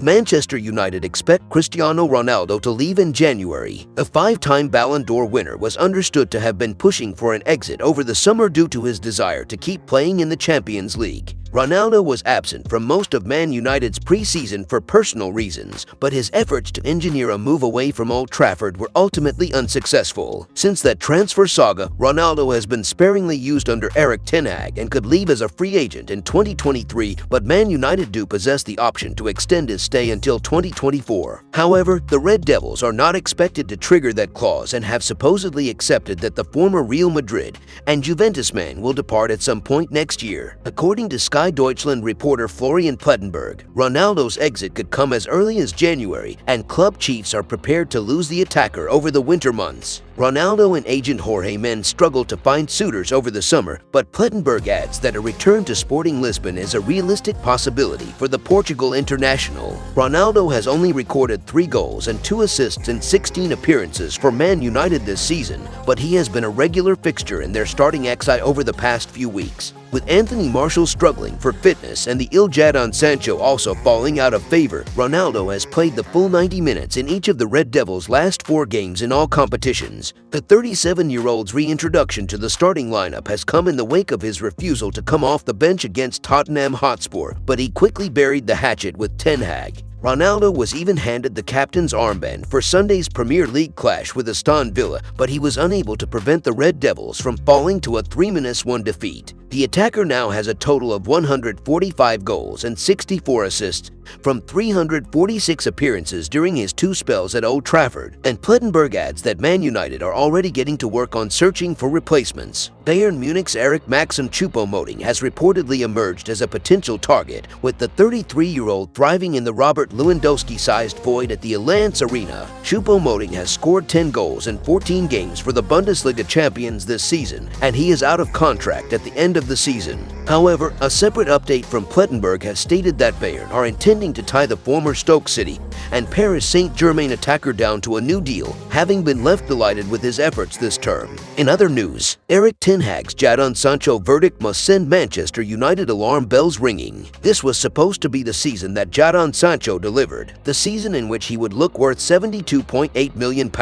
Manchester United expect Cristiano Ronaldo to leave in January. A five-time Ballon d'Or winner was understood to have been pushing for an exit over the summer due to his desire to keep playing in the Champions League. Ronaldo was absent from most of Man United's pre-season for personal reasons, but his efforts to engineer a move away from Old Trafford were ultimately unsuccessful. Since that transfer saga, Ronaldo has been sparingly used under Erik ten Hag and could leave as a free agent in 2023, but Man United do possess the option to extend his stay until 2024. However, the Red Devils are not expected to trigger that clause and have supposedly accepted that the former Real Madrid and Juventus man will depart at some point next year. According to Sky Deutschland reporter Florian Plettenberg, Ronaldo's exit could come as early as January, and club chiefs are prepared to lose the attacker over the winter months. Ronaldo and agent Jorge Mendes struggled to find suitors over the summer, but Plettenberg adds that a return to Sporting Lisbon is a realistic possibility for the Portugal international. Ronaldo has only recorded 3 goals and 2 assists in 16 appearances for Man United this season, but he has been a regular fixture in their starting XI over the past few weeks. With Anthony Martial struggling for fitness and the ill Jadon Sancho also falling out of favor, Ronaldo has played the full 90 minutes in each of the Red Devils' last 4 games in all competitions. The 37-year-old's reintroduction to the starting lineup has come in the wake of his refusal to come off the bench against Tottenham Hotspur, but he quickly buried the hatchet with Ten Hag. Ronaldo was even handed the captain's armband for Sunday's Premier League clash with Aston Villa, but he was unable to prevent the Red Devils from falling to a 3-1 defeat. The attacker now has a total of 145 goals and 64 assists from 346 appearances during his 2 spells at Old Trafford, and Plettenberg adds that Man United are already getting to work on searching for replacements. Bayern Munich's Eric Maxim Choupo-Moting has reportedly emerged as a potential target, with the 33-year-old thriving in the Robert Lewandowski-sized void at the Allianz Arena. Choupo-Moting has scored 10 goals in 14 games for the Bundesliga champions this season, and he is out of contract at the end of the season. However, a separate update from Plettenberg has stated that Bayern are intending to tie the former Stoke City and Paris Saint-Germain attacker down to a new deal, having been left delighted with his efforts this term. In other news, Erik ten Hag's Jadon Sancho verdict must send Manchester United alarm bells ringing. This was supposed to be the season that Jadon Sancho delivered, the season in which he would look worth £72.8 million.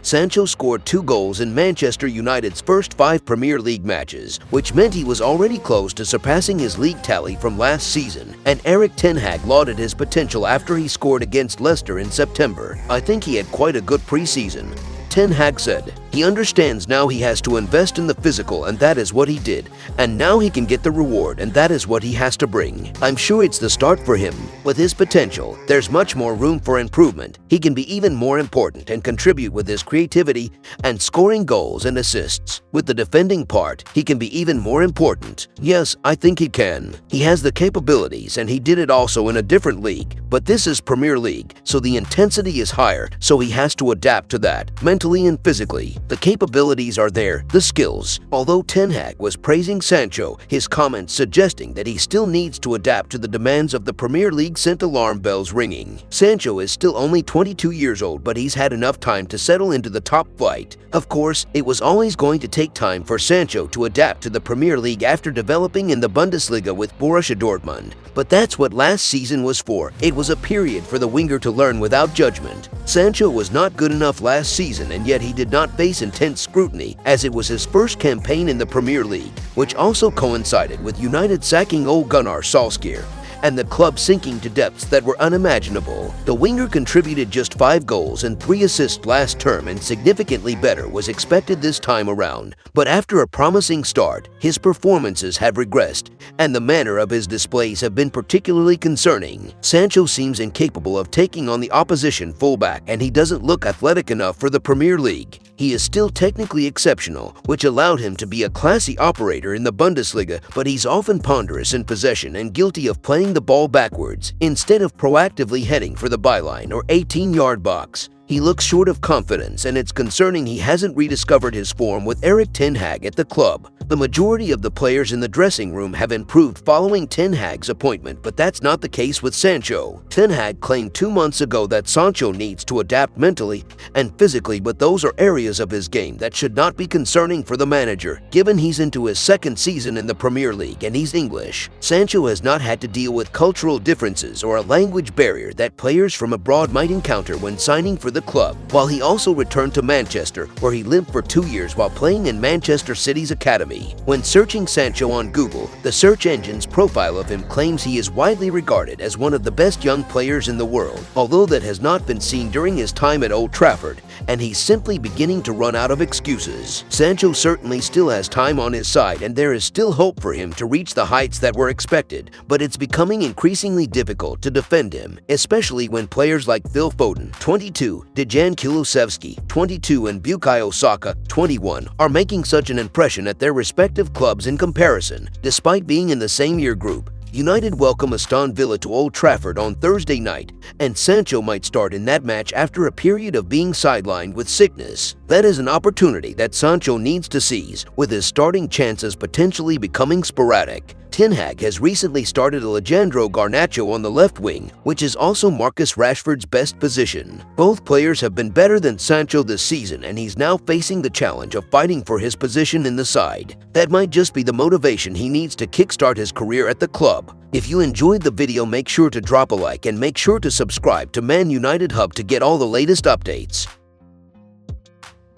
Sancho scored 2 goals in Manchester United's first 5 Premier League matches, which meant he was already close to surpassing his league tally from last season, and Erik ten Hag lauded his potential after he scored against Leicester in September. "I think he had quite a good preseason," Ten Hag said. "He understands now he has to invest in the physical, and that is what he did. And now he can get the reward, and that is what he has to bring. I'm sure it's the start for him. With his potential, there's much more room for improvement. He can be even more important and contribute with his creativity and scoring goals and assists. With the defending part, he can be even more important. Yes, I think he can. He has the capabilities, and he did it also in a different league. But this is Premier League, so the intensity is higher, so he has to adapt to that, mentally and physically. The capabilities are there, the skills." Although Ten Hag was praising Sancho, his comments suggesting that he still needs to adapt to the demands of the Premier League sent alarm bells ringing. Sancho is still only 22 years old, but he's had enough time to settle into the top flight. Of course, it was always going to take time for Sancho to adapt to the Premier League after developing in the Bundesliga with Borussia Dortmund. But that's what last season was for. It was a period for the winger to learn without judgment. Sancho was not good enough last season, and yet he did not face intense scrutiny, as it was his first campaign in the Premier League, which also coincided with United sacking Ole Gunnar Solskjaer and the club sinking to depths that were unimaginable. The winger contributed just 5 goals and 3 assists last term, and significantly better was expected this time around. But after a promising start, his performances have regressed, and the manner of his displays have been particularly concerning. Sancho seems incapable of taking on the opposition fullback, and he doesn't look athletic enough for the Premier League. He is still technically exceptional, which allowed him to be a classy operator in the Bundesliga, but he's often ponderous in possession and guilty of playing the ball backwards, instead of proactively heading for the byline or 18-yard box. He looks short of confidence, and it's concerning he hasn't rediscovered his form with Erik ten Hag at the club. The majority of the players in the dressing room have improved following Ten Hag's appointment, but that's not the case with Sancho. Ten Hag claimed 2 months ago that Sancho needs to adapt mentally and physically, but those are areas of his game that should not be concerning for the manager, given he's into his second season in the Premier League and he's English. Sancho has not had to deal with cultural differences or a language barrier that players from abroad might encounter when signing for the club, while he also returned to Manchester, where he lived for 2 years while playing in Manchester City's academy. When searching Sancho on Google, the search engine's profile of him claims he is widely regarded as one of the best young players in the world, although that has not been seen during his time at Old Trafford, and he's simply beginning to run out of excuses. Sancho certainly still has time on his side, and there is still hope for him to reach the heights that were expected, but it's becoming increasingly difficult to defend him, especially when players like Phil Foden, 22, Dejan Kulusevski, 22, and Bukayo Saka, 21, are making such an impression at their respective clubs in comparison. Despite being in the same year group, United welcome Aston Villa to Old Trafford on Thursday night, and Sancho might start in that match after a period of being sidelined with sickness. That is an opportunity that Sancho needs to seize, with his starting chances potentially becoming sporadic. Ten Hag has recently started Alejandro Garnacho on the left wing, which is also Marcus Rashford's best position. Both players have been better than Sancho this season, and he's now facing the challenge of fighting for his position in the side. That might just be the motivation he needs to kickstart his career at the club. If you enjoyed the video, make sure to drop a like and make sure to subscribe to Man United Hub to get all the latest updates.